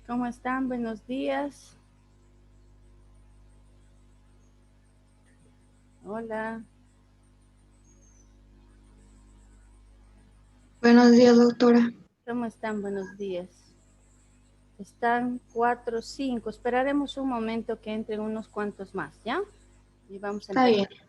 ¿Cómo están? Buenos días. Hola. Buenos días, doctora. ¿Cómo están? Buenos días. Están 4, 5. Esperaremos un momento que entren unos cuantos más, ¿ya? Y vamos a Está bien. empezar.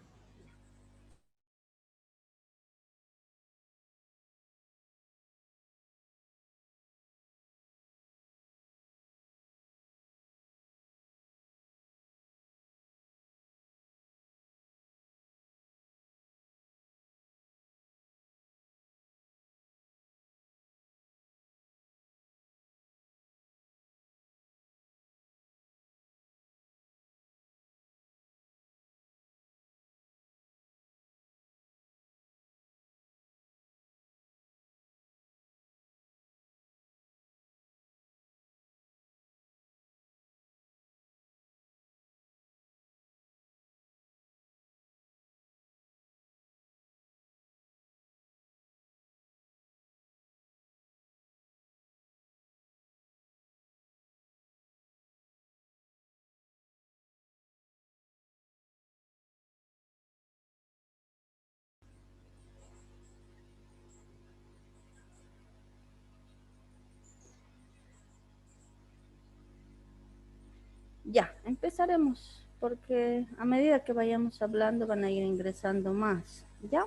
Ya, empezaremos porque a medida que vayamos hablando van a ir ingresando más, ¿ya?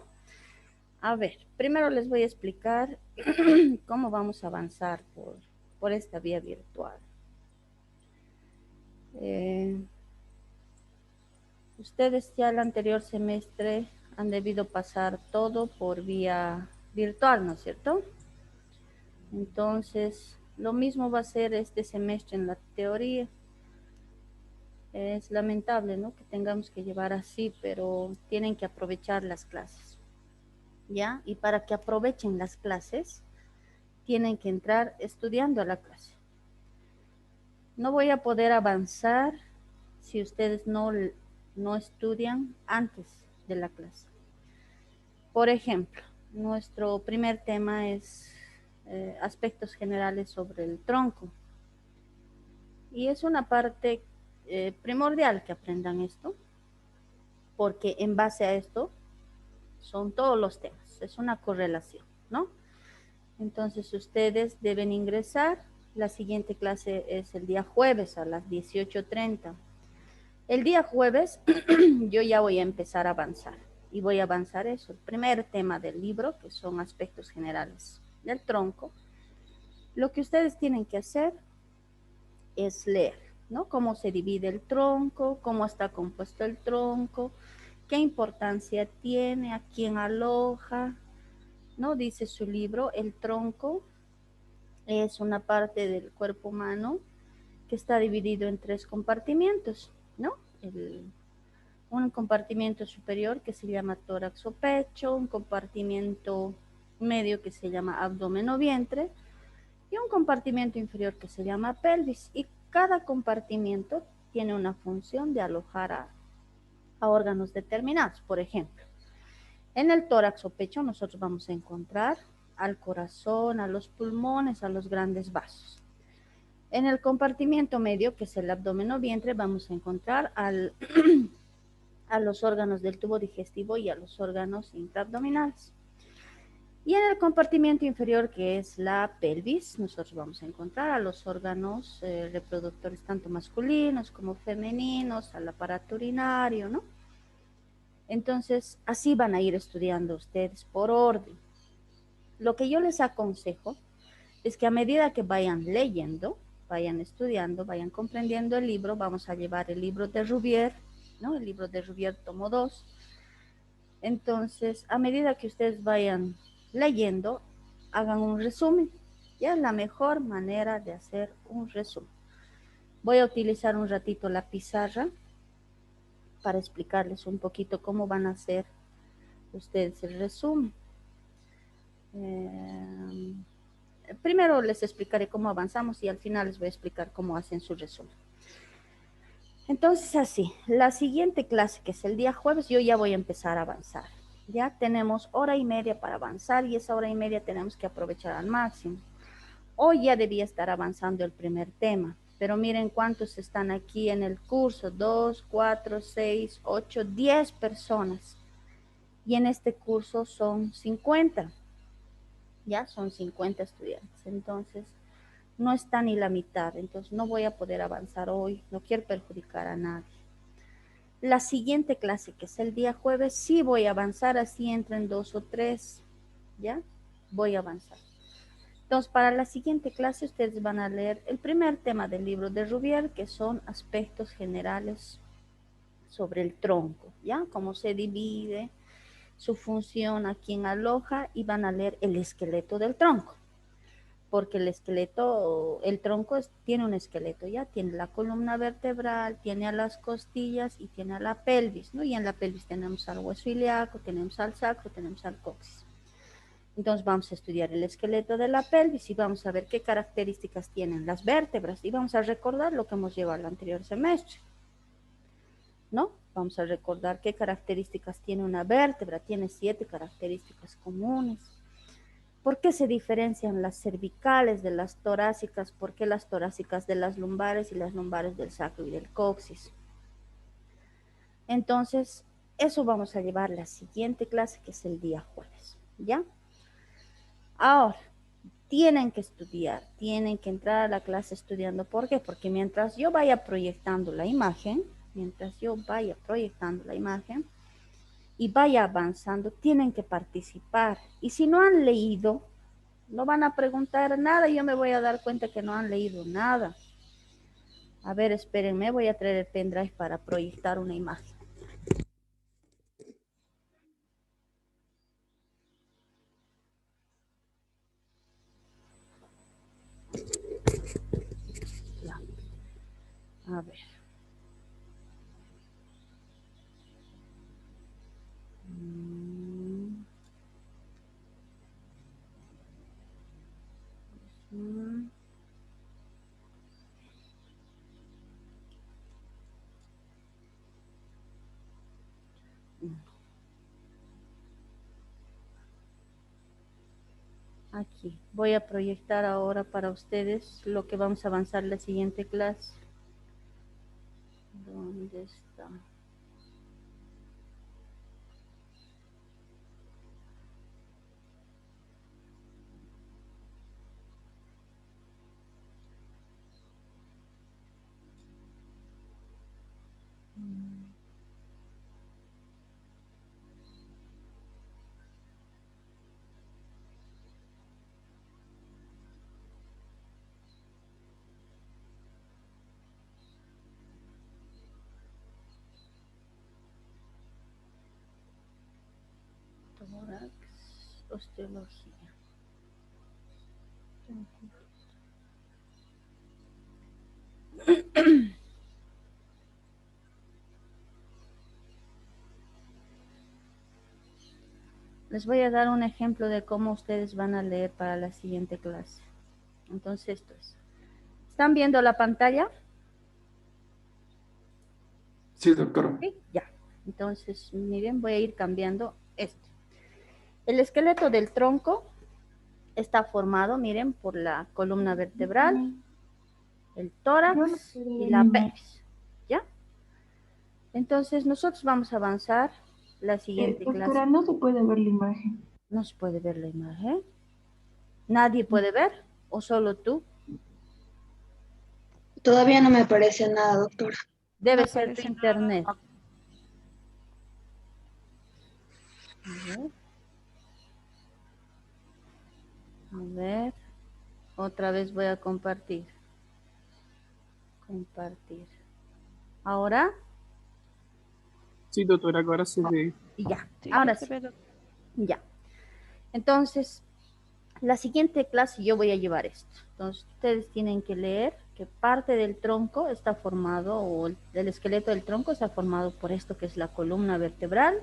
A ver, primero les voy a explicar cómo vamos a avanzar por esta vía virtual. Eh, Ustedes ya el anterior semestre han debido pasar todo por vía virtual, ¿no es cierto? Entonces, lo mismo va a ser este semestre en la teoría. Es lamentable, ¿no? Que tengamos que llevar así, pero tienen que aprovechar las clases, ¿ya? Y para que aprovechen las clases, tienen que entrar estudiando a la clase. No voy a poder avanzar si ustedes no estudian antes de la clase. Por ejemplo, nuestro primer tema es aspectos generales sobre el tronco. Y es una parte primordial que aprendan esto, porque en base a esto son todos los temas, es una correlación, ¿no? Entonces ustedes deben ingresar, la siguiente clase es el día jueves a las 18:30. El día jueves yo ya voy a empezar a avanzar y voy a avanzar eso, el primer tema del libro, que son aspectos generales del tronco. Lo que ustedes tienen que hacer es leer, ¿no? Cómo se divide el tronco, cómo está compuesto el tronco, qué importancia tiene, a quién aloja, ¿no? Dice su libro, el tronco es una parte del cuerpo humano que está dividido en tres compartimientos, ¿no? Un compartimiento superior que se llama tórax o pecho, un compartimiento medio que se llama abdomen o vientre y un compartimiento inferior que se llama pelvis. Y cada compartimiento tiene una función de alojar a órganos determinados. Por ejemplo, en el tórax o pecho nosotros vamos a encontrar al corazón, a los pulmones, a los grandes vasos. En el compartimiento medio, que es el abdomen o vientre, vamos a encontrar a los órganos del tubo digestivo y a los órganos intraabdominales. Y en el compartimiento inferior, que es la pelvis, nosotros vamos a encontrar a los órganos reproductores tanto masculinos como femeninos, al aparato urinario, ¿no? Entonces, así van a ir estudiando ustedes por orden. Lo que yo les aconsejo es que a medida que vayan leyendo, vayan estudiando, vayan comprendiendo el libro, vamos a llevar el libro de Rubier, ¿no? El libro de Rubier tomo 2. Entonces, a medida que ustedes vayan leyendo, hagan un resumen. Ya es la mejor manera de hacer un resumen. Voy a utilizar un ratito la pizarra para explicarles un poquito cómo van a hacer ustedes el resumen. Eh, Primero les explicaré cómo avanzamos y al final les voy a explicar cómo hacen su resumen. Entonces, así, la siguiente clase, que es el día jueves, yo ya voy a empezar a avanzar. Ya tenemos hora y media para avanzar y esa hora y media tenemos que aprovechar al máximo. Hoy ya debía estar avanzando el primer tema, pero miren cuántos están aquí en el curso, 2, 4, 6, 8, 10 personas. Y en este curso son 50, ya son 50 estudiantes. Entonces, no está ni la mitad, entonces no voy a poder avanzar hoy, no quiero perjudicar a nadie. La siguiente clase, que es el día jueves, sí voy a avanzar, así entren 2 o 3, ¿ya? Voy a avanzar. Entonces, para la siguiente clase ustedes van a leer el primer tema del libro de Rubier, que son aspectos generales sobre el tronco, ¿ya? Cómo se divide, su función, a quién aloja, y van a leer el esqueleto del tronco, porque el esqueleto, el tronco tiene un esqueleto, ¿ya? Tiene la columna vertebral, tiene a las costillas y tiene a la pelvis, ¿no? Y en la pelvis tenemos al hueso ilíaco, tenemos al sacro, tenemos al coxis. Entonces vamos a estudiar el esqueleto de la pelvis y vamos a ver qué características tienen las vértebras y vamos a recordar lo que hemos llevado el anterior semestre, ¿no? Vamos a recordar qué características tiene una vértebra. Tiene 7 características comunes. ¿Por qué se diferencian las cervicales de las torácicas? ¿Por qué las torácicas de las lumbares y las lumbares del sacro y del coxis? Entonces, eso vamos a llevar la siguiente clase, que es el día jueves, ¿ya? Ahora, tienen que estudiar, tienen que entrar a la clase estudiando. ¿Por qué? Porque mientras yo vaya proyectando la imagen, y vaya avanzando, tienen que participar. Y si no han leído, no van a preguntar nada, yo me voy a dar cuenta que no han leído nada. A ver, espérenme, voy a traer el pendrive para proyectar una imagen. Ya. A ver. Mm. Mm. Aquí, voy a proyectar ahora para ustedes lo que vamos a avanzar en la siguiente clase. ¿Dónde está? Tórax, osteología. Les voy a dar un ejemplo de cómo ustedes van a leer para la siguiente clase. Entonces, esto es. ¿Están viendo la pantalla? Sí, doctora. Sí, ya. Entonces, miren, voy a ir cambiando esto. El esqueleto del tronco está formado, miren, por la columna vertebral, el tórax y la pelvis, ¿ya? Entonces, nosotros vamos a avanzar la siguiente clase. Doctora, no se puede ver la imagen. ¿No se puede ver la imagen? ¿Nadie puede ver? ¿O solo tú? Todavía no me aparece nada, doctora. Debe ser tu internet. A ver. A ver. Otra vez voy a compartir. Compartir. Ahora. Sí, doctora, ahora se ve. Y ya. Ahora sí. Ya. Entonces, la siguiente clase yo voy a llevar esto. Entonces, ustedes tienen que leer que parte del tronco está formado, o el esqueleto del tronco está formado por esto que es la columna vertebral,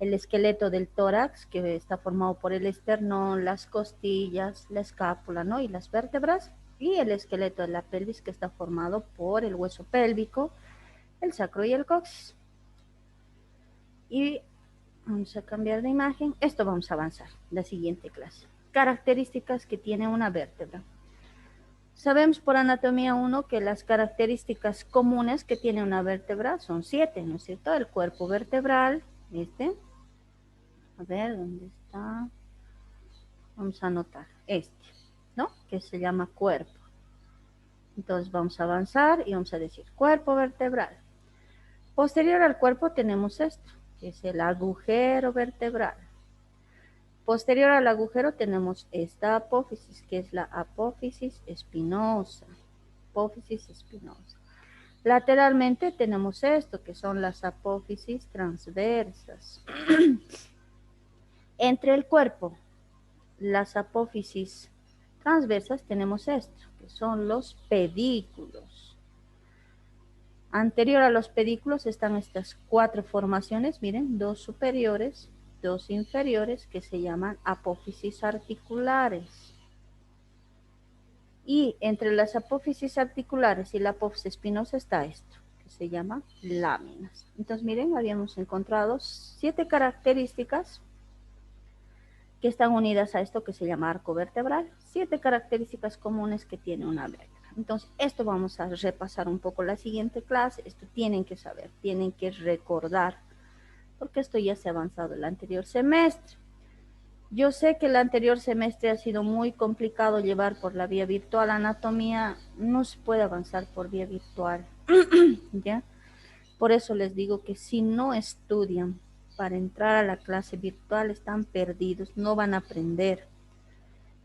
el esqueleto del tórax, que está formado por el esternón, las costillas, la escápula, ¿no? Y las vértebras, y el esqueleto de la pelvis, que está formado por el hueso pélvico, el sacro y el coxis. Y vamos a cambiar de imagen. Esto vamos a avanzar, la siguiente clase. Características que tiene una vértebra. Sabemos por anatomía 1 que las características comunes que tiene una vértebra son 7, ¿no es cierto? El cuerpo vertebral, a ver, ¿dónde está? Vamos a anotar ¿no? Que se llama cuerpo. Entonces vamos a avanzar y vamos a decir cuerpo vertebral. Posterior al cuerpo tenemos esto, que es el agujero vertebral. Posterior al agujero tenemos esta apófisis, que es la apófisis espinosa. Apófisis espinosa. Lateralmente tenemos esto, que son las apófisis transversas. Entre el cuerpo, las apófisis transversas, tenemos esto, que son los pedículos. Anterior a los pedículos están estas 4 formaciones, miren, 2 superiores, 2 inferiores, que se llaman apófisis articulares. Y entre las apófisis articulares y la apófisis espinosa está esto, que se llama láminas. Entonces, miren, habíamos encontrado 7 características que están unidas a esto que se llama arco vertebral, 7 características comunes que tiene una vértebra. Entonces, esto vamos a repasar un poco la siguiente clase. Esto tienen que saber, tienen que recordar, porque esto ya se ha avanzado el anterior semestre. Yo sé que el anterior semestre ha sido muy complicado llevar por la vía virtual. Anatomía no se puede avanzar por vía virtual, ¿ya? Por eso les digo que si no estudian para entrar a la clase virtual, están perdidos, no van a aprender.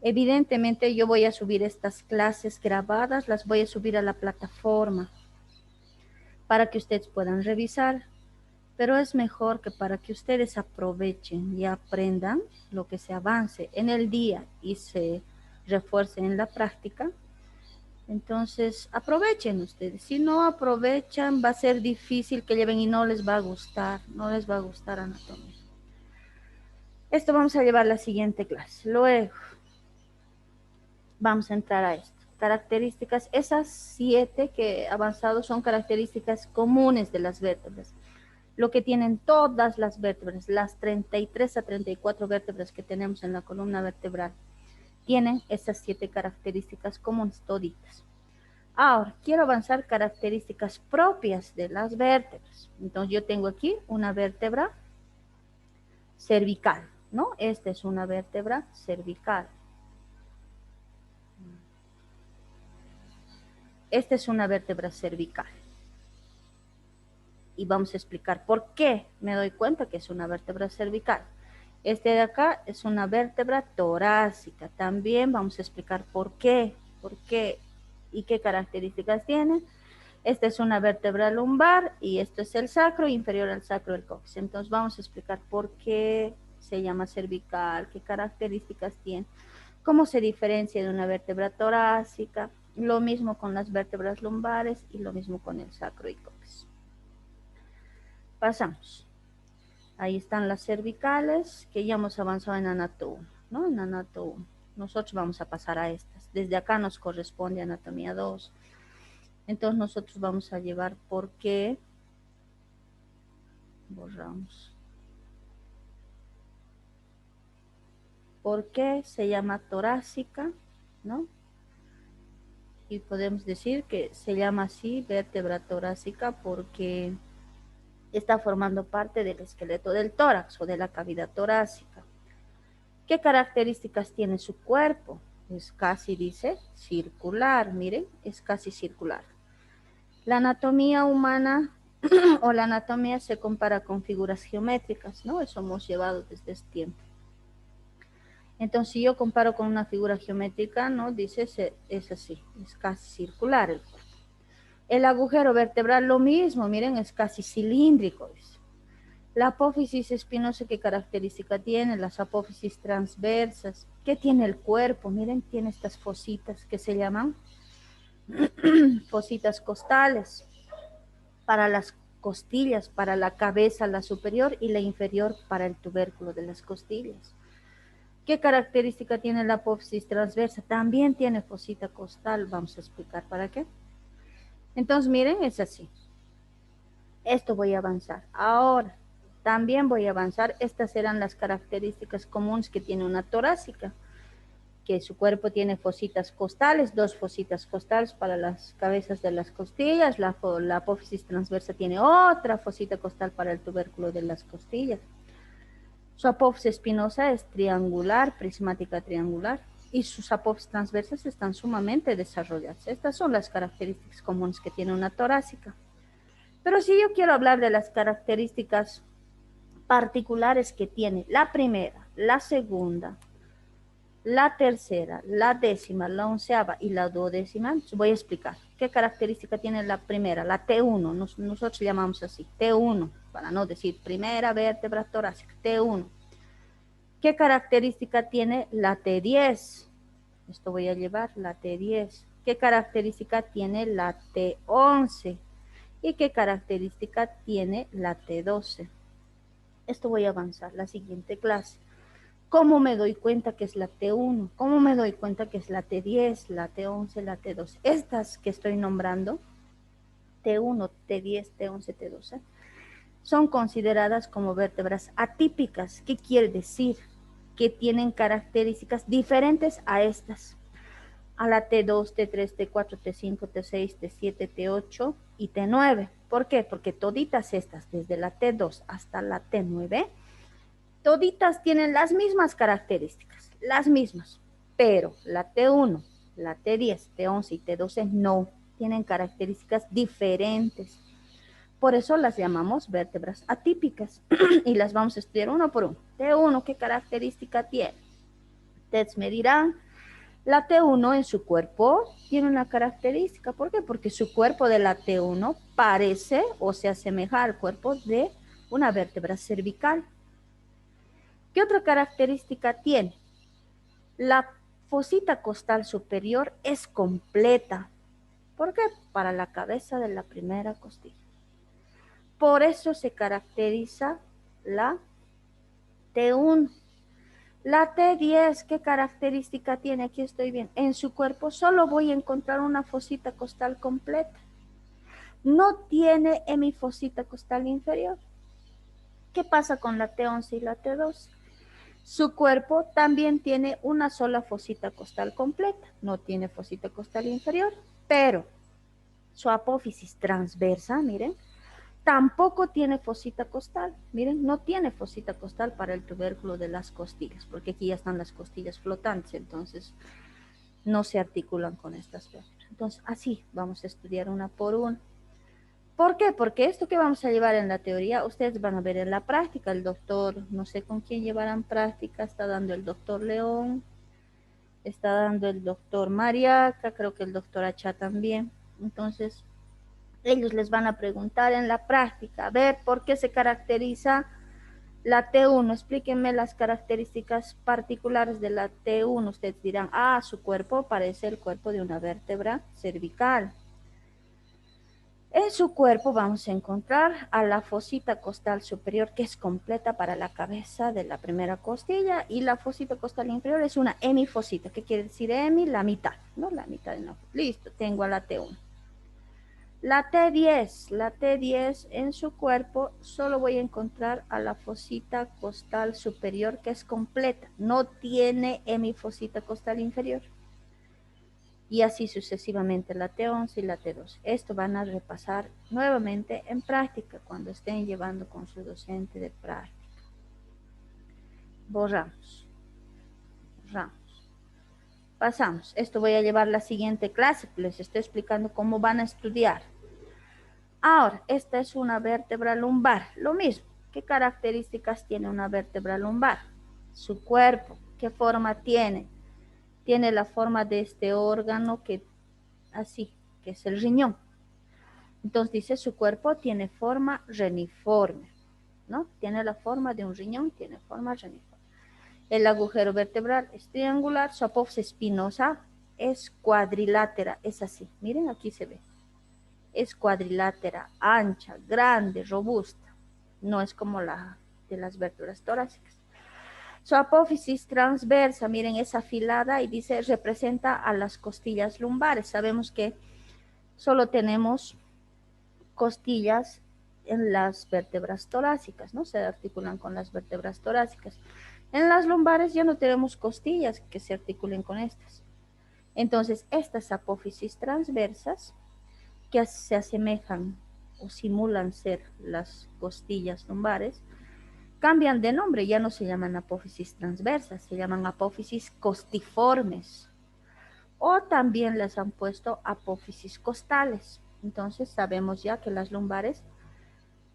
Evidentemente yo voy a subir estas clases grabadas, las voy a subir a la plataforma para que ustedes puedan revisar, pero es mejor que para que ustedes aprovechen y aprendan lo que se avance en el día y se refuerce en la práctica. Entonces aprovechen ustedes, si no aprovechan va a ser difícil que lleven y no les va a gustar, no les va a gustar anatomía. Esto vamos a llevar la siguiente clase, luego vamos a entrar a esto. Características, esas 7 que he avanzado son características comunes de las vértebras. Lo que tienen todas las vértebras, las 33 a 34 vértebras que tenemos en la columna vertebral, tienen esas 7 características comunes toditas. Ahora, quiero avanzar características propias de las vértebras. Entonces, yo tengo aquí una vértebra cervical, ¿no? Esta es una vértebra cervical. Esta es una vértebra cervical. Y vamos a explicar por qué me doy cuenta que es una vértebra cervical. Este de acá es una vértebra torácica. También vamos a explicar por qué y qué características tiene. Esta es una vértebra lumbar y esto es el sacro, inferior al sacro del coxis. Entonces vamos a explicar por qué se llama cervical, qué características tiene, cómo se diferencia de una vértebra torácica, lo mismo con las vértebras lumbares y lo mismo con el sacro y coxis. Pasamos. Ahí están las cervicales que ya hemos avanzado en anato 1, ¿no? En anato 1. Nosotros vamos a pasar a estas. Desde acá nos corresponde anatomía 2. Entonces nosotros vamos a llevar por qué. Borramos. ¿Por qué se llama torácica? ¿No? Y podemos decir que se llama así vértebra torácica porque está formando parte del esqueleto del tórax o de la cavidad torácica. ¿Qué características tiene su cuerpo? Es casi, dice, circular. Miren, es casi circular. La anatomía humana o la anatomía se compara con figuras geométricas, ¿no? Eso hemos llevado desde este tiempo. Entonces, si yo comparo con una figura geométrica, ¿no? Dice, es así, es casi circular el cuerpo. El agujero vertebral, lo mismo, miren, es casi cilíndrico. La apófisis espinosa, ¿qué característica tiene? Las apófisis transversas. ¿Qué tiene el cuerpo? Miren, tiene estas fositas que se llaman fositas costales. Para las costillas, para la cabeza, la superior y la inferior para el tubérculo de las costillas. ¿Qué característica tiene la apófisis transversa? También tiene fosita costal. Vamos a explicar para qué. Entonces, miren, es así. Esto voy a avanzar. Ahora, también voy a avanzar. Estas serán las características comunes que tiene una torácica. que su cuerpo tiene fositas costales, 2 fositas costales para las cabezas de las costillas, la apófisis transversa tiene otra fosita costal para el tubérculo de las costillas. Su apófisis espinosa es triangular, prismática triangular, y sus apófisis transversas están sumamente desarrolladas. Estas son las características comunes que tiene una torácica. Pero si yo quiero hablar de las características particulares que tiene la primera, la segunda, la tercera, la décima, la onceava y la duodécima, voy a explicar qué característica tiene la primera, la T1, nosotros llamamos así, T1, para no decir primera vértebra torácica, T1. ¿Qué característica tiene la T10? Esto voy a llevar, la T10. ¿Qué característica tiene la T11? ¿Y qué característica tiene la T12? Esto voy a avanzar, la siguiente clase. ¿Cómo me doy cuenta que es la T1? ¿Cómo me doy cuenta que es la T10, la T11, la T12? Estas que estoy nombrando, T1, T10, T11, T12, son consideradas como vértebras atípicas. ¿Qué quiere decir? Que tienen características diferentes a estas. A la T2, T3, T4, T5, T6, T7, T8 y T9. ¿Por qué? Porque toditas estas, desde la T2 hasta la T9, toditas tienen las mismas características, las mismas, pero la T1, la T10, T11 y T12 no, tienen características diferentes. Por eso las llamamos vértebras atípicas y las vamos a estudiar uno por uno. T1, ¿qué característica tiene? Ustedes me dirán, la T1 en su cuerpo tiene una característica. ¿Por qué? Porque su cuerpo de la T1 parece o se asemeja al cuerpo de una vértebra cervical. ¿Qué otra característica tiene? La fosita costal superior es completa. ¿Por qué? Para la cabeza de la primera costilla. Por eso se caracteriza la T1. La T10, ¿qué característica tiene? Aquí estoy bien. En su cuerpo solo voy a encontrar una fosita costal completa. No tiene hemifosita costal inferior. ¿Qué pasa con la T11 y la T12? Su cuerpo también tiene una sola fosita costal completa. No tiene fosita costal inferior, pero su apófisis transversa, miren, tampoco tiene fosita costal. Miren, no tiene fosita costal para el tubérculo de las costillas, porque aquí ya están las costillas flotantes, entonces no se articulan con estas vértebras. Entonces, así vamos a estudiar una por una. ¿Por qué? Porque esto que vamos a llevar en la teoría, ustedes van a ver en la práctica. El doctor, no sé con quién llevarán práctica, está dando el doctor León, está dando el doctor Mariaca, creo que el doctor Achá también. Entonces, ellos les van a preguntar en la práctica, a ver, ¿por qué se caracteriza la T1? Explíquenme las características particulares de la T1. Ustedes dirán, ah, su cuerpo parece el cuerpo de una vértebra cervical. En su cuerpo vamos a encontrar a la fosita costal superior, que es completa para la cabeza de la primera costilla, y la fosita costal inferior es una hemifosita. ¿Qué quiere decir hemi? La mitad, ¿no? La mitad de una. Listo, tengo a la T1. La T10 en su cuerpo solo voy a encontrar a la fosita costal superior, que es completa, no tiene hemifosita costal inferior. Y así sucesivamente la T11 y la T12. Esto van a repasar nuevamente en práctica cuando estén llevando con su docente de práctica. Borramos. Pasamos. Esto voy a llevar la siguiente clase. Les estoy explicando cómo van a estudiar. Ahora, esta es una vértebra lumbar. Lo mismo. ¿Qué características tiene una vértebra lumbar? Su cuerpo. ¿Qué forma tiene? Tiene la forma de este órgano que así, que es el riñón. Entonces dice, su cuerpo tiene forma reniforme, ¿no? Tiene la forma de un riñón, tiene forma reniforme. El agujero vertebral es triangular, su apófisis espinosa es cuadrilátera, es así. Miren, aquí se ve. Es cuadrilátera, ancha, grande, robusta. No es como la de las vértebras torácicas. Su apófisis transversa, miren, es afilada y dice, representa a las costillas lumbares. Sabemos que solo tenemos costillas en las vértebras torácicas, ¿no? Se articulan con las vértebras torácicas. En las lumbares ya no tenemos costillas que se articulen con estas. Entonces, estas apófisis transversas que se asemejan o simulan ser las costillas lumbares, cambian de nombre, ya no se llaman apófisis transversas, se llaman apófisis costiformes. O también les han puesto apófisis costales. Entonces sabemos ya que las lumbares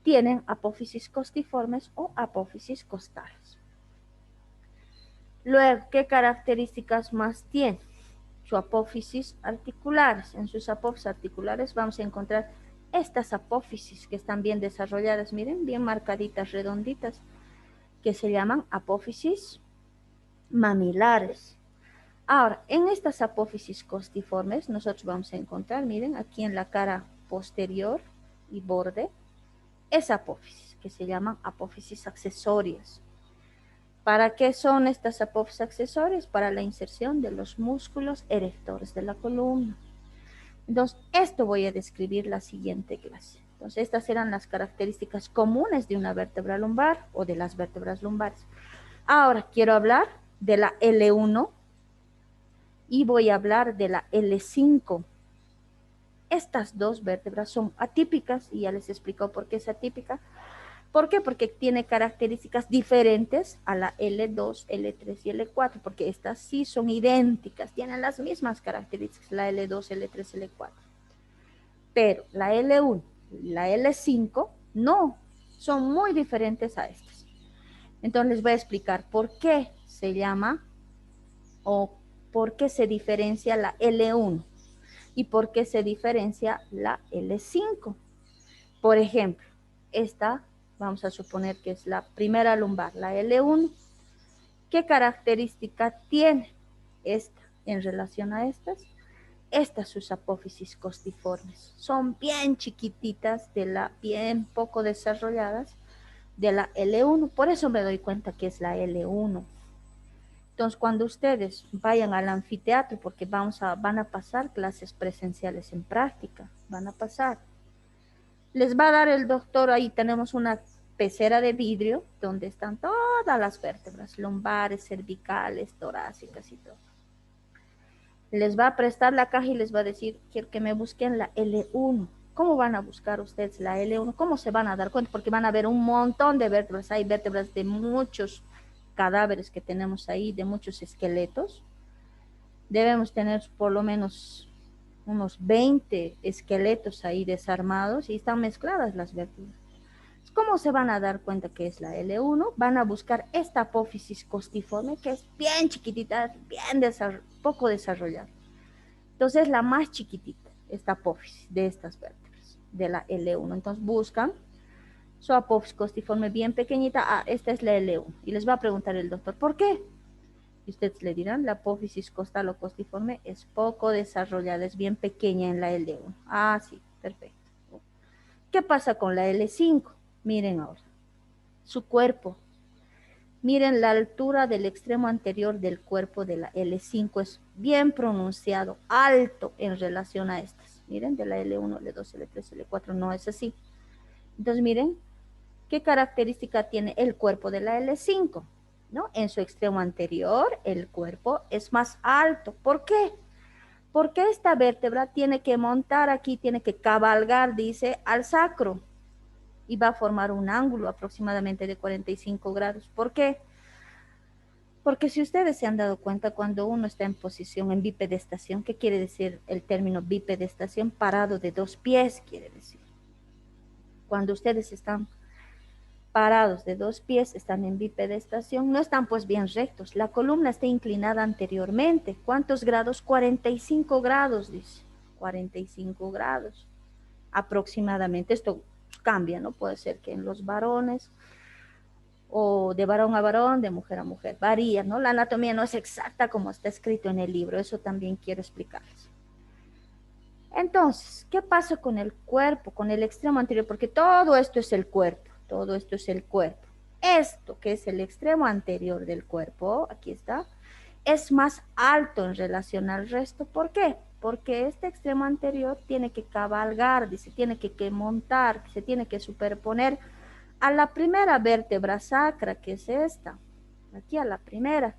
tienen apófisis costiformes o apófisis costales. Luego, ¿qué características más tiene? Su apófisis articulares. En sus apófisis articulares vamos a encontrar estas apófisis que están bien desarrolladas, miren, bien marcaditas, redonditas, que se llaman apófisis mamilares. Ahora, en estas apófisis costiformes nosotros vamos a encontrar, miren, aquí en la cara posterior y borde, esa apófisis que se llaman apófisis accesorias. ¿Para qué son estas apófisis accesorias? Para la inserción de los músculos erectores de la columna. Entonces, esto voy a describir la siguiente clase. Entonces, estas eran las características comunes de una vértebra lumbar o de las vértebras lumbares. Ahora, quiero hablar de la L1 y voy a hablar de la L5. Estas dos vértebras son atípicas y ya les explico por qué es atípica. ¿Por qué? Porque tiene características diferentes a la L2, L3 y L4, porque estas sí son idénticas, tienen las mismas características, la L2, L3, L4. Pero la L1 y la L5 no, son muy diferentes a estas. Entonces les voy a explicar por qué se llama o por qué se diferencia la L1 y por qué se diferencia la L5. Por ejemplo, esta vamos a suponer que es la primera lumbar, la L1. ¿Qué característica tiene esta en relación a estas? Estas sus apófisis costiformes son bien chiquititas, bien poco desarrolladas de la L1. Por eso me doy cuenta que es la L1. Entonces, cuando ustedes vayan al anfiteatro, porque van a pasar clases presenciales en práctica, van a pasar. Les va a dar el doctor, ahí tenemos una pecera de vidrio donde están todas las vértebras, lumbares, cervicales, torácicas y todo. Les va a prestar la caja y les va a decir, quiero que me busquen la L1. ¿Cómo van a buscar ustedes la L1? ¿Cómo se van a dar cuenta? Porque van a ver un montón de vértebras, hay vértebras de muchos cadáveres que tenemos ahí, de muchos esqueletos. Debemos tener por lo menos unos 20 esqueletos ahí desarmados y están mezcladas las vértebras. ¿Cómo se van a dar cuenta que es la L1? Van a buscar esta apófisis costiforme que es bien chiquitita, bien poco desarrollada. Entonces la más chiquitita, esta apófisis de estas vértebras, de la L1. Entonces buscan su apófisis costiforme bien pequeñita, esta es la L1. Y les va a preguntar el doctor, ¿por qué? Y ustedes le dirán, la apófisis costal o costiforme es poco desarrollada, es bien pequeña en la L1. Sí, perfecto. ¿Qué pasa con la L5? Miren ahora, su cuerpo. Miren la altura del extremo anterior del cuerpo de la L5 es bien pronunciado, alto en relación a estas. Miren, de la L1, L2, L3, L4 no es así. Entonces miren, ¿qué característica tiene el cuerpo de la L5? ¿No? En su extremo anterior el cuerpo es más alto. ¿Por qué? Porque esta vértebra tiene que montar aquí, tiene que cabalgar, dice, al sacro. Y va a formar un ángulo aproximadamente de 45 grados. ¿Por qué? Porque si ustedes se han dado cuenta, cuando uno está en posición en bipedestación, ¿qué quiere decir el término bipedestación? Parado de dos pies, quiere decir. Cuando ustedes están parados de dos pies, están en bipedestación, no están pues bien rectos. La columna está inclinada anteriormente. ¿Cuántos grados? 45 grados, dice. 45 grados aproximadamente. Esto cambia, ¿no? Puede ser que en los varones o de varón a varón, de mujer a mujer, varía, ¿no? La anatomía no es exacta como está escrito en el libro, eso también quiero explicarles. Entonces, ¿qué pasa con el cuerpo, con el extremo anterior? Porque todo esto es el cuerpo, todo esto es el cuerpo. Esto que es el extremo anterior del cuerpo, aquí está, es más alto en relación al resto. ¿Por qué? Porque este extremo anterior tiene que cabalgar, dice, tiene que montar, se tiene que superponer a la primera vértebra sacra, que es esta, aquí a la primera.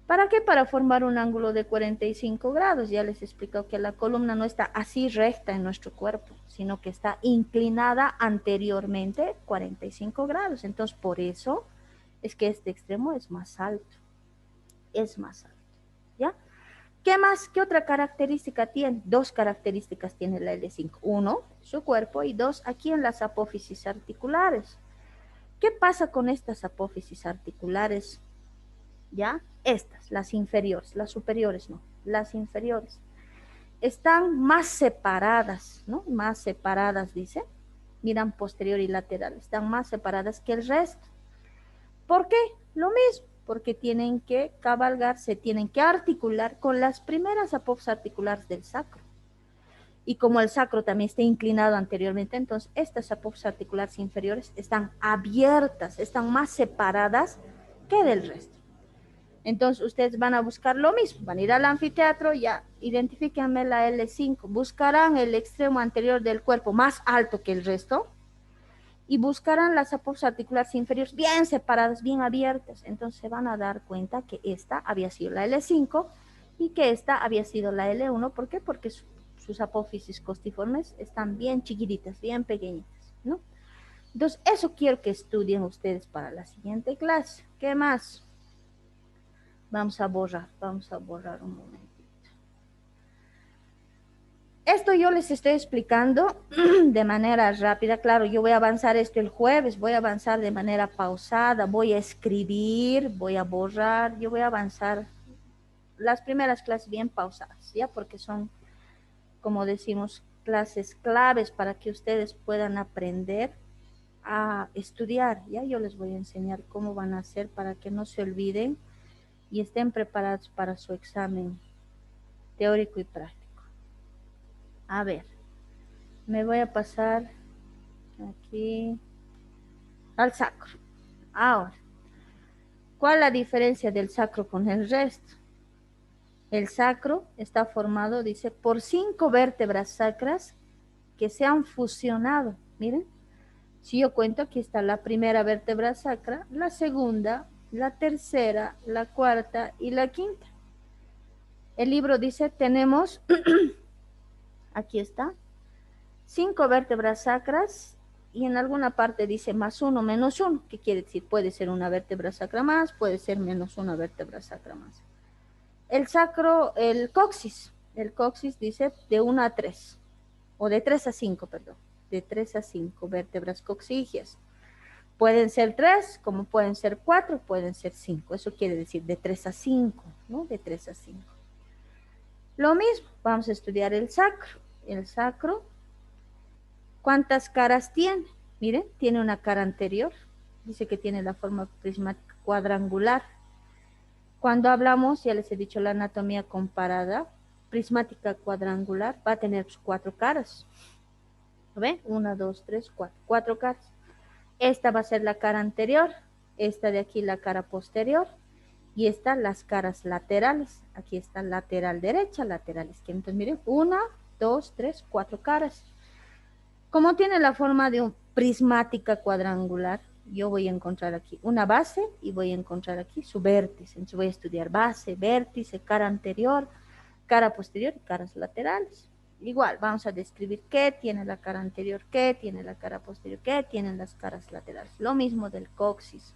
¿Para qué? Para formar un ángulo de 45 grados. Ya les he explicado que la columna no está así recta en nuestro cuerpo, sino que está inclinada anteriormente 45 grados. Entonces, por eso es que este extremo es más alto. Es más alto, ¿ya? ¿Qué más? ¿Qué otra característica tiene? Dos características tiene la L5. Uno, su cuerpo, y dos, aquí en las apófisis articulares. ¿Qué pasa con estas apófisis articulares? ¿Ya? Estas, las inferiores, las superiores no, las inferiores. Están más separadas, ¿no? Más separadas, dice. Miran posterior y lateral, están más separadas que el resto. ¿Por qué? Lo mismo, porque tienen que cabalgar, se tienen que articular con las primeras apófisis articulares del sacro. Y como el sacro también está inclinado anteriormente, entonces estas apófisis articulares inferiores están abiertas, están más separadas que del resto. Entonces ustedes van a buscar lo mismo, van a ir al anfiteatro, ya identifíquenme la L5, buscarán el extremo anterior del cuerpo más alto que el resto y buscarán las apófisis articulares inferiores bien separadas, bien abiertas. Entonces se van a dar cuenta que esta había sido la L5 y que esta había sido la L1. ¿Por qué? Porque sus apófisis costiformes están bien chiquititas, bien pequeñitas, ¿no? Entonces eso quiero que estudien ustedes para la siguiente clase. ¿Qué más? Vamos a borrar un momentito. Esto yo les estoy explicando de manera rápida. Claro, yo voy a avanzar esto el jueves, voy a avanzar de manera pausada, voy a escribir, voy a borrar, yo voy a avanzar las primeras clases bien pausadas, ¿ya? Porque son, como decimos, clases claves para que ustedes puedan aprender a estudiar, ¿ya? Yo les voy a enseñar cómo van a hacer para que no se olviden y estén preparados para su examen teórico y práctico. A ver, me voy a pasar aquí al sacro. Ahora, ¿cuál es la diferencia del sacro con el resto? El sacro está formado, dice, por 5 vértebras sacras que se han fusionado. Miren, si yo cuento, aquí está la primera vértebra sacra, la segunda, la tercera, la cuarta y la quinta. El libro dice, tenemos, aquí está, 5 vértebras sacras y en alguna parte dice más 1, menos 1. ¿Qué quiere decir? Puede ser una vértebra sacra más, puede ser menos una vértebra sacra más. El sacro, el coxis dice de 1 a 3, o de 3 a 5, perdón, de 3 a 5 vértebras coxígeas. Pueden ser 3, como pueden ser 4, pueden ser 5. Eso quiere decir de 3 a 5, ¿no? De 3 a 5. Lo mismo, vamos a estudiar el sacro. El sacro, ¿cuántas caras tiene? Miren, tiene una cara anterior. Dice que tiene la forma prismática cuadrangular. Cuando hablamos, ya les he dicho, la anatomía comparada, prismática cuadrangular, va a tener 4 caras. ¿Lo ven? 1, 2, 3, 4. 4 caras. Esta va a ser la cara anterior, esta de aquí la cara posterior, y esta las caras laterales. Aquí está lateral derecha, lateral izquierda. Entonces miren, 1, 2, 3, 4 caras. Como tiene la forma de un prismática cuadrangular, yo voy a encontrar aquí una base y voy a encontrar aquí su vértice. Entonces voy a estudiar base, vértice, cara anterior, cara posterior y caras laterales. Igual, vamos a describir qué tiene la cara anterior, qué tiene la cara posterior, qué tienen las caras laterales. Lo mismo del coxis.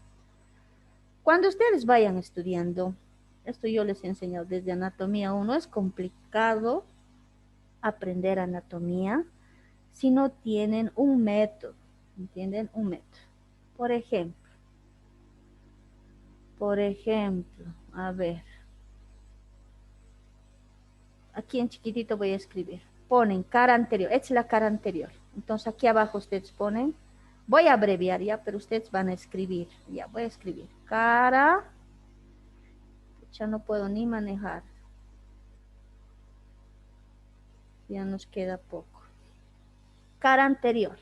Cuando ustedes vayan estudiando, esto yo les he enseñado desde anatomía 1, es complicado aprender anatomía si no tienen un método, ¿entienden? Un método. Por ejemplo, a ver, aquí en chiquitito voy a escribir, ponen cara anterior, esta es la cara anterior, entonces aquí abajo ustedes ponen, voy a abreviar ya, pero ustedes van a escribir, ya voy a escribir, cara, ya no puedo ni manejar, ya nos queda poco, cara anterior.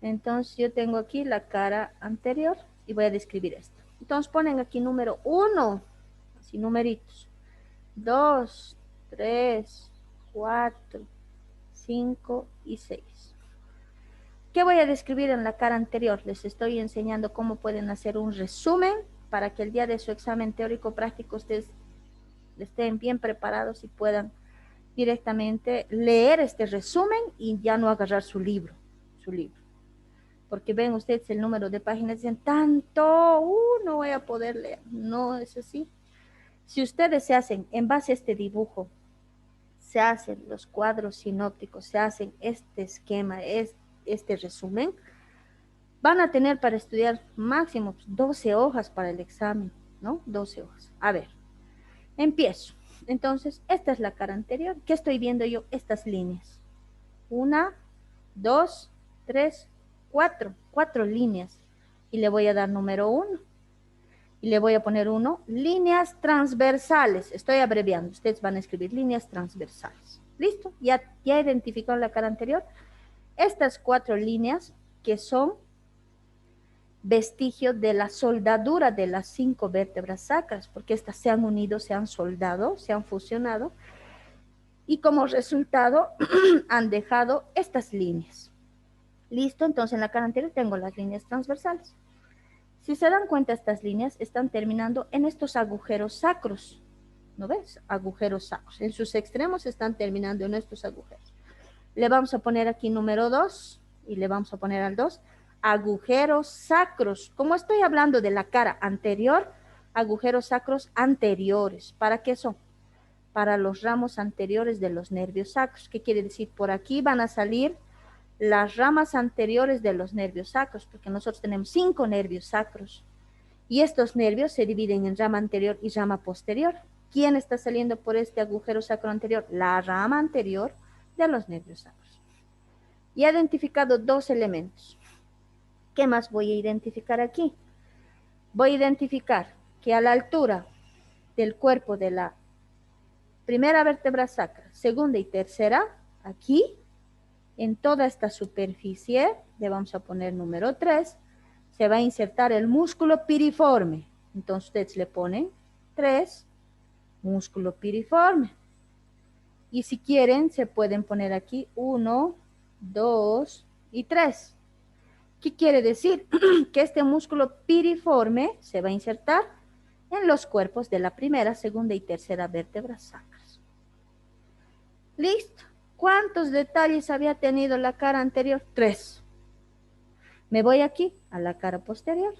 Entonces yo tengo aquí la cara anterior y voy a describir esto. Entonces ponen aquí número 1, así numeritos, 2, 3, 4, 5 y 6. ¿Qué voy a describir en la cara anterior? Les estoy enseñando cómo pueden hacer un resumen para que el día de su examen teórico práctico ustedes estén bien preparados y puedan directamente leer este resumen y ya no agarrar su libro. Porque ven ustedes el número de páginas, dicen tanto, no voy a poder leer. No es así. Si ustedes se hacen, en base a este dibujo, se hacen los cuadros sinópticos, se hacen este esquema, este resumen, van a tener para estudiar máximo 12 hojas para el examen, ¿no? 12 hojas. A ver, empiezo. Entonces, esta es la cara anterior. ¿Qué estoy viendo yo? Estas líneas. 1, 2, 3, 4. 4 líneas. Y le voy a dar número 1. Y le voy a poner 1. Líneas transversales. Estoy abreviando. Ustedes van a escribir líneas transversales. ¿Listo? ¿Ya identificaron la cara anterior? Estas 4 líneas que son vestigio de la soldadura de las 5 vértebras sacras, porque estas se han unido, se han soldado, se han fusionado, y como resultado han dejado estas líneas. Listo, entonces en la cara anterior tengo las líneas transversales. Si se dan cuenta, estas líneas están terminando en estos agujeros sacros. ¿No ves? Agujeros sacros. En sus extremos están terminando en estos agujeros. Le vamos a poner aquí número 2 y le vamos a poner al 2 agujeros sacros. Como estoy hablando de la cara anterior, agujeros sacros anteriores. ¿Para qué son? Para los ramos anteriores de los nervios sacros. ¿Qué quiere decir? Por aquí van a salir las ramas anteriores de los nervios sacros, porque nosotros tenemos 5 nervios sacros. Y estos nervios se dividen en rama anterior y rama posterior. ¿Quién está saliendo por este agujero sacro anterior? La rama anterior de los nervios sacros. Y he identificado 2 elementos. ¿Qué más voy a identificar aquí? Voy a identificar que a la altura del cuerpo de la primera vértebra sacra, segunda y tercera, aquí, en toda esta superficie, le vamos a poner número 3, se va a insertar el músculo piriforme. Entonces ustedes le ponen 3, músculo piriforme. Y si quieren, se pueden poner aquí 1, 2 y 3. ¿Qué quiere decir? Que este músculo piriforme se va a insertar en los cuerpos de la primera, segunda y tercera vértebras sacras. Listo. ¿Cuántos detalles había tenido la cara anterior? 3. Me voy aquí a la cara posterior.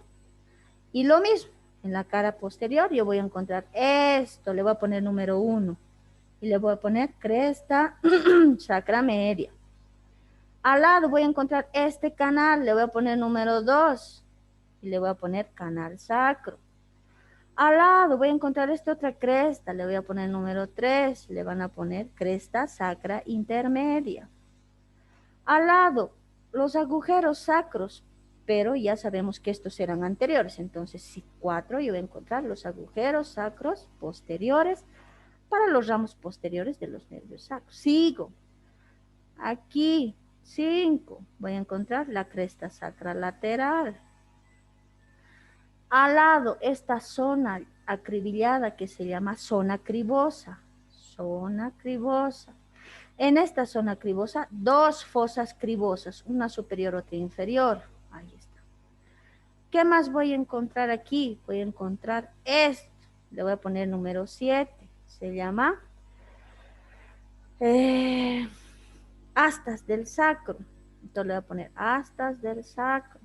Y lo mismo, en la cara posterior yo voy a encontrar esto, le voy a poner número 1. Y le voy a poner cresta sacra media. Al lado voy a encontrar este canal, le voy a poner número 2 y le voy a poner canal sacro. Al lado voy a encontrar esta otra cresta, le voy a poner número 3, le van a poner cresta sacra intermedia. Al lado, los agujeros sacros, pero ya sabemos que estos eran anteriores, entonces si 4 yo voy a encontrar los agujeros sacros posteriores para los ramos posteriores de los nervios sacros. Sigo. Aquí 5, voy a encontrar la cresta sacra lateral. Al lado, esta zona acribillada que se llama zona cribosa. Zona cribosa. En esta zona cribosa, 2 fosas cribosas, una superior, otra inferior. Ahí está. ¿Qué más voy a encontrar aquí? Voy a encontrar esto. Le voy a poner número 7. Se llama astas del sacro. Entonces le voy a poner astas del sacro.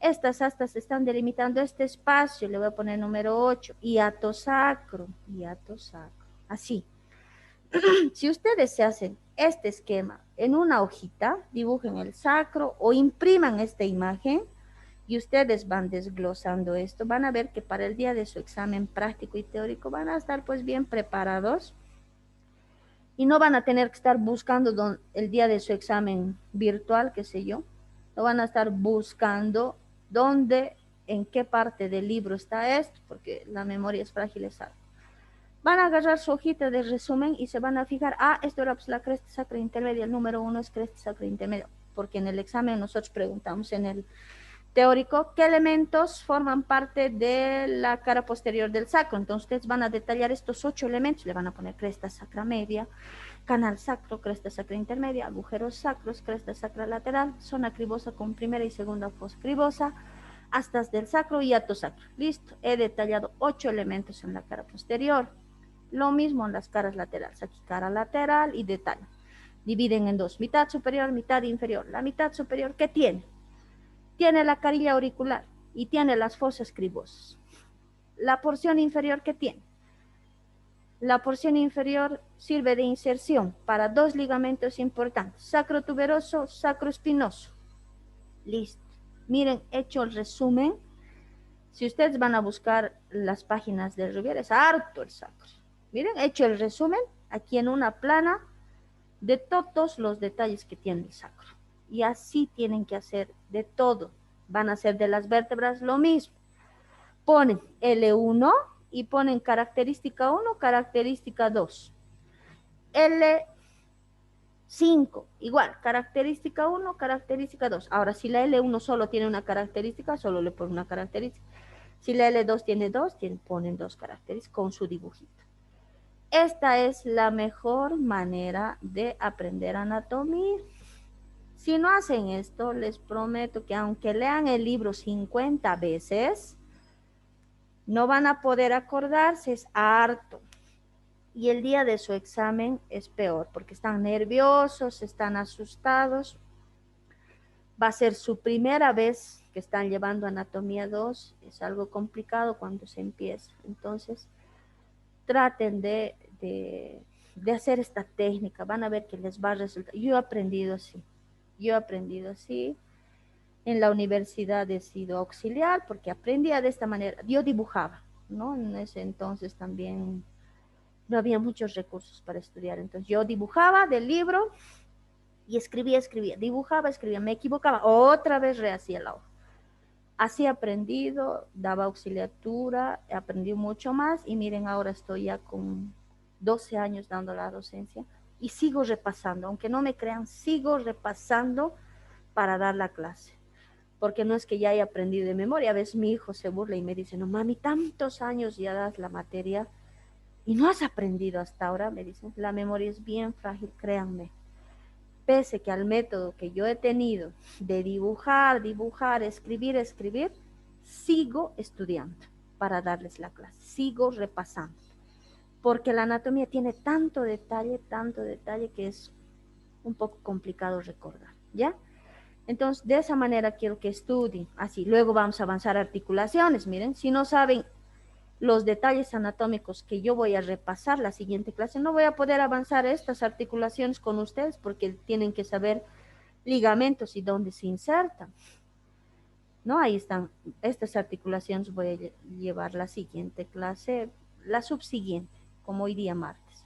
Estas astas están delimitando este espacio. Le voy a poner número 8. Hiato sacro. Hiato sacro. Así. Si ustedes se hacen este esquema en una hojita, dibujen el sacro o impriman esta imagen y ustedes van desglosando esto, van a ver que para el día de su examen práctico y teórico van a estar pues bien preparados y no van a tener que estar buscando el día de su examen virtual, qué sé yo, no van a estar buscando dónde, en qué parte del libro está esto, porque la memoria es frágil, es algo. Van a agarrar su hojita de resumen y se van a fijar, esto era pues la cresta sacra intermedia, el número 1 es cresta sacra intermedia, porque en el examen nosotros preguntamos en teórico, ¿qué elementos forman parte de la cara posterior del sacro? Entonces ustedes van a detallar estos 8 elementos, le van a poner cresta sacra media, canal sacro, cresta sacra intermedia, agujeros sacros, cresta sacra lateral, zona cribosa con primera y segunda fosa cribosa, astas del sacro y ato sacro. Listo, he detallado 8 elementos en la cara posterior. Lo mismo en las caras laterales, aquí cara lateral y detalle. Dividen en dos, mitad superior, mitad inferior. La mitad superior, ¿qué tiene? Tiene la carilla auricular y tiene las fosas cribosas. La porción inferior, ¿qué tiene? La porción inferior sirve de inserción para 2 ligamentos importantes, sacrotuberoso, sacroespinoso. Listo. Miren, hecho el resumen. Si ustedes van a buscar las páginas de Rubier, es harto el sacro. Miren, hecho el resumen aquí en una plana de todos los detalles que tiene el sacro. Y así tienen que hacer de todo. Van a hacer de las vértebras lo mismo. Ponen L1 y ponen característica 1, característica 2. L5, igual, característica 1, característica 2. Ahora, si la L1 solo tiene una característica, solo le ponen una característica. Si la L2 tiene 2, ponen 2 características con su dibujito. Esta es la mejor manera de aprender anatomía. Si no hacen esto, les prometo que aunque lean el libro 50 veces, no van a poder acordarse, es harto. Y el día de su examen es peor, porque están nerviosos, están asustados. Va a ser su primera vez que están llevando anatomía 2, es algo complicado cuando se empieza. Entonces, traten de hacer esta técnica, van a ver que les va a resultar. Yo he aprendido así. En la universidad he sido auxiliar porque aprendía de esta manera. Yo dibujaba, ¿no? En ese entonces también no había muchos recursos para estudiar. Entonces yo dibujaba del libro y escribía, dibujaba, escribía, me equivocaba, otra vez rehacía la hoja. Así he aprendido, daba auxiliatura, aprendí mucho más y miren, ahora estoy ya con 12 años dando la docencia y sigo repasando, aunque no me crean, sigo repasando para dar la clase. Porque no es que ya haya aprendido de memoria. A veces mi hijo se burla y me dice, no mami, tantos años ya das la materia y no has aprendido hasta ahora. Me dicen, la memoria es bien frágil, créanme. Pese que al método que yo he tenido de dibujar, escribir, sigo estudiando para darles la clase, sigo repasando. Porque la anatomía tiene tanto detalle que es un poco complicado recordar, ¿ya? Entonces, de esa manera quiero que estudien, así. Luego vamos a avanzar a articulaciones, miren, si no saben los detalles anatómicos que yo voy a repasar la siguiente clase, no voy a poder avanzar estas articulaciones con ustedes porque tienen que saber ligamentos y dónde se insertan. ¿No? Ahí están, estas articulaciones voy a llevar la siguiente clase, la subsiguiente, como hoy día martes.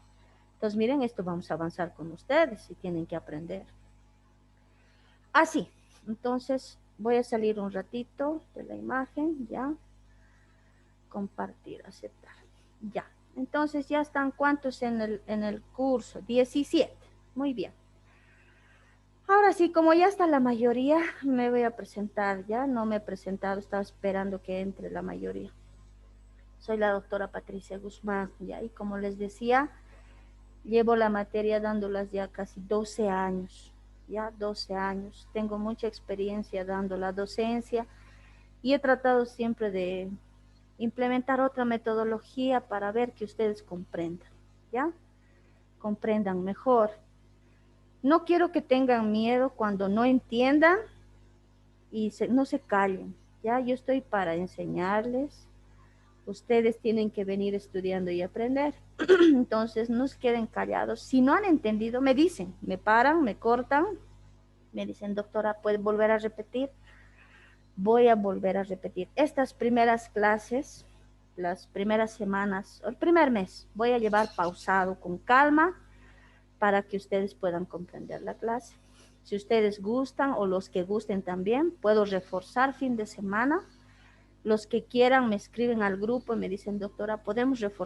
Entonces, miren, esto vamos a avanzar con ustedes y tienen que aprender. Así, entonces voy a salir un ratito de la imagen, ya. Compartir, aceptar, ya. Entonces ya están, ¿cuántos en el curso? 17, muy bien. Ahora sí, como ya está la mayoría, me voy a presentar, ya no me he presentado, estaba esperando que entre la mayoría. Soy la doctora Patricia Guzmán, ya, y como les decía, llevo la materia dándolas ya casi 12 años, ya 12 años. Tengo mucha experiencia dando la docencia y he tratado siempre de implementar otra metodología para ver que ustedes comprendan, ¿ya? Comprendan mejor. No quiero que tengan miedo cuando no entiendan y no se callen, ¿ya? Yo estoy para enseñarles. Ustedes tienen que venir estudiando y aprender. Entonces, no se queden callados. Si no han entendido, me dicen, me paran, me cortan, me dicen, doctora, ¿puede volver a repetir? Voy a volver a repetir. Estas primeras clases, las primeras semanas, el primer mes, voy a llevar pausado con calma para que ustedes puedan comprender la clase. Si ustedes gustan o los que gusten también, puedo reforzar fin de semana. Los que quieran me escriben al grupo y me dicen, doctora, ¿podemos reforzar?